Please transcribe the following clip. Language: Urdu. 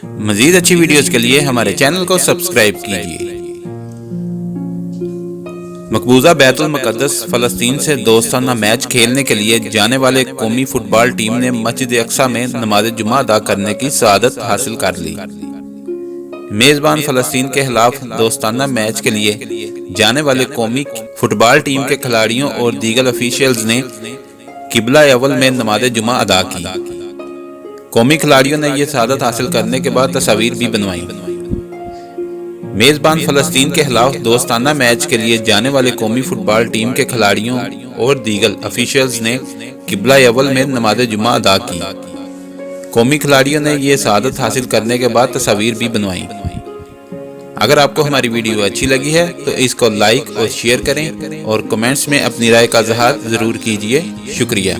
مزید اچھی ویڈیوز کے لیے ہمارے چینل کو سبسکرائب کیجیے۔ مقبوضہ بیت المقدس فلسطین سے دوستانہ میچ کھیلنے کے لیے جانے والے قومی فٹ بال ٹیم نے مسجد اقصیٰ میں نماز جمعہ ادا کرنے کی سعادت حاصل کر لی۔ میزبان فلسطین کے خلاف دوستانہ میچ کے لیے جانے والے قومی فٹ بال ٹیم کے کھلاڑیوں اور دیگر افیشلز نے قبلہ اول میں نماز جمعہ ادا کی۔ قومی کھلاڑیوں نے یہ سعادت حاصل کرنے کے بعد تصاویر بھی بنوائیں۔ میزبان فلسطین کے خلاف دوستانہ میچ کے لیے جانے والے قومی فٹ بال ٹیم کے کھلاڑیوں اور دیگر افیشلز نے قبلہ اول میں نماز جمعہ ادا کی۔ قومی کھلاڑیوں نے یہ سعادت حاصل کرنے کے بعد تصاویر بھی بنوائیں۔ اگر آپ کو ہماری ویڈیو اچھی لگی ہے تو اس کو لائک اور شیئر کریں اور کمنٹس میں اپنی رائے کا اظہار ضرور کیجیے۔ شکریہ۔